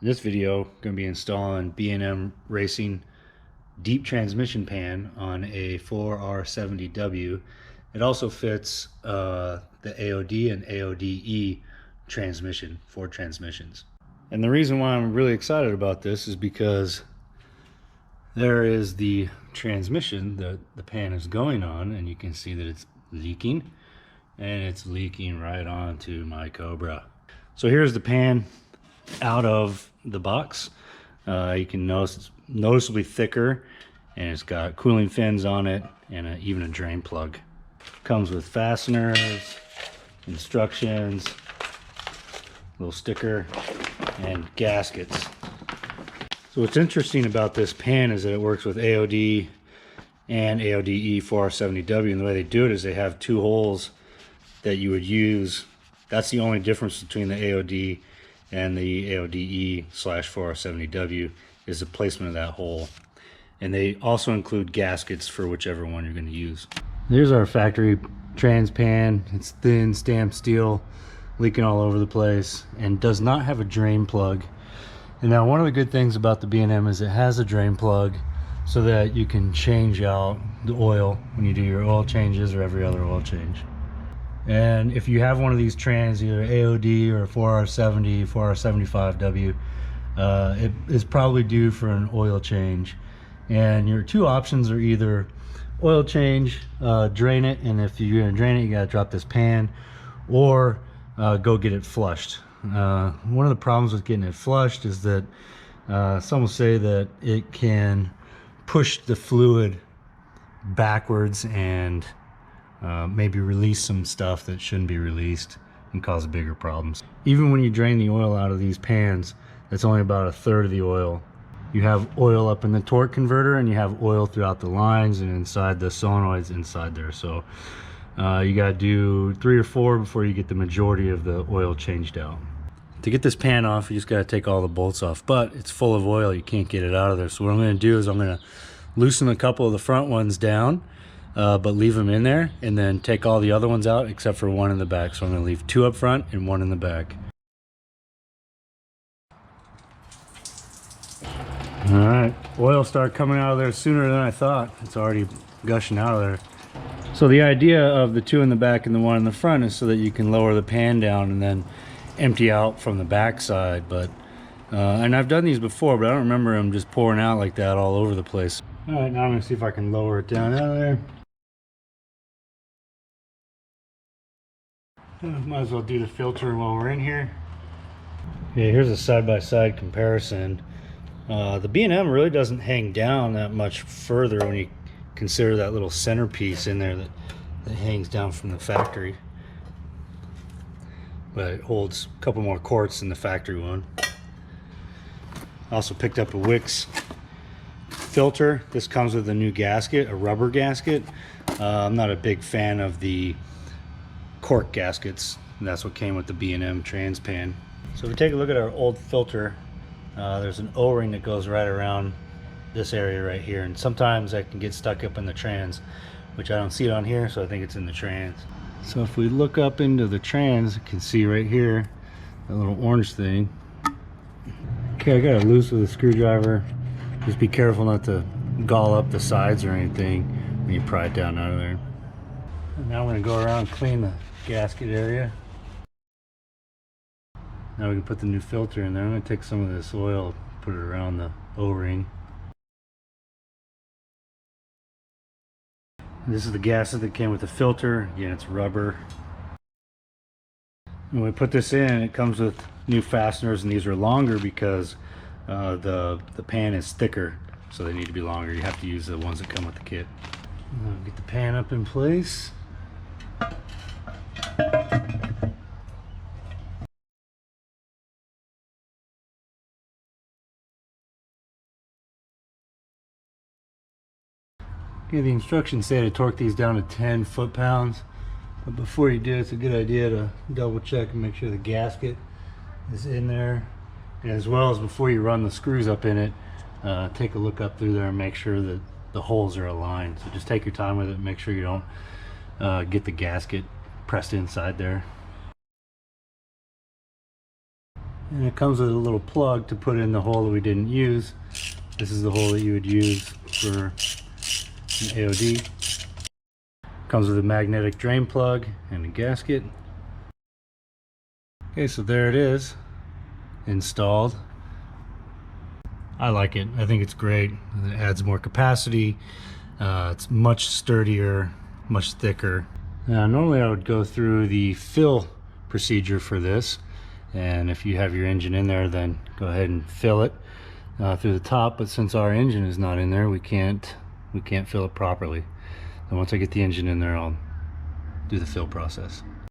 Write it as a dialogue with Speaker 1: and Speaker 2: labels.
Speaker 1: In this video, I'm going to be installing B&M Racing deep transmission pan on a 4R70W. It also fits the AOD and AODE transmission, Ford transmissions. And the reason why I'm really excited about this is because there is the transmission that the pan is going on, and you can see that it's leaking, and it's leaking right onto my Cobra. So here's the pan out of the box. You can notice it's noticeably thicker, and it's got cooling fins on it and even a drain plug. Comes with fasteners, instructions, little sticker, and gaskets. So what's interesting about this pan is that it works with AOD and AODE 4R70W, and the way they do it is they have two holes that you would use. That's the only difference between the AOD and the AODE/4R70W, is the placement of that hole. And they also include gaskets for whichever one you're going to use. Here's our factory trans pan. It's thin stamped steel, leaking all over the place, and does not have a drain plug. And now one of the good things about the B&M is it has a drain plug so that you can change out the oil when you do your oil changes or every other oil change. And if you have one of these trans, either AOD or 4R70, 4R75W, it is probably due for an oil change. And your two options are either oil change, drain it, and if you're gonna drain it, you gotta drop this pan, or go get it flushed. One of the problems with getting it flushed is that some will say that it can push the fluid backwards and maybe release some stuff that shouldn't be released and cause bigger problems. Even when you drain the oil out of these pans, that's only about 1/3 of the oil. You have oil up in the torque converter, and you have oil throughout the lines and inside the solenoids inside there. So you gotta do 3 or 4 before you get the majority of the oil changed out. To get this pan off, you just gotta take all the bolts off, but it's full of oil, you can't get it out of there. So what I'm gonna do is I'm gonna loosen a couple of the front ones down, but leave them in there, and then take all the other ones out except for one in the back. So I'm gonna leave 2 up front and 1 in the back. All right, oil started coming out of there sooner than I thought. It's already gushing out of there. So the idea of the 2 in the back and the 1 in the front is so that you can lower the pan down and then empty out from the back side. But and I've done these before, but I don't remember them just pouring out like that all over the place. All right, now I'm gonna see if I can lower it down out of there. Might as well do the filter while we're in here. Okay, here's a side-by-side comparison. The B&M really doesn't hang down that much further when you consider that little centerpiece in there that hangs down from the factory. But it holds a couple more quarts than the factory one. Also picked up a Wix filter. This comes with a new gasket, a rubber gasket. I'm not a big fan of the cork gaskets, and that's what came with the B&M trans pan. So if we take a look at our old filter, there's an O-ring that goes right around this area right here, and sometimes that can get stuck up in the trans, which I don't see it on here, so I think it's in the trans. So if we look up into the trans, you can see right here that little orange thing. Okay, I got it loose with a screwdriver. Just be careful not to gall up the sides or anything when you pry it down out of there. And now we're going to go around and clean the gasket area. Now we can put the new filter in there. I'm going to take some of this oil, put it around the O-ring. This is the gasket that came with the filter. Again, it's rubber. When we put this in, it comes with new fasteners, and these are longer because the pan is thicker, so they need to be longer. You have to use the ones that come with the kit. Get the pan up in place. Okay, the instructions say to torque these down to 10 foot-pounds, but before you do, it's a good idea to double check and make sure the gasket is in there, and as well as before you run the screws up in it, take a look up through there and make sure that the holes are aligned. So just take your time with it and make sure you don't get the gasket pressed inside there. And it comes with a little plug to put in the hole that we didn't use. This is the hole that you would use for an AOD. Comes with a magnetic drain plug and a gasket. Okay, so there it is, installed. I like it. I think it's great. It adds more capacity. It's much sturdier, much thicker. Now, normally I would go through the fill procedure for this, and if you have your engine in there, then go ahead and fill it through the top. But since our engine is not in there, we can't fill it properly. And once I get the engine in there, I'll do the fill process.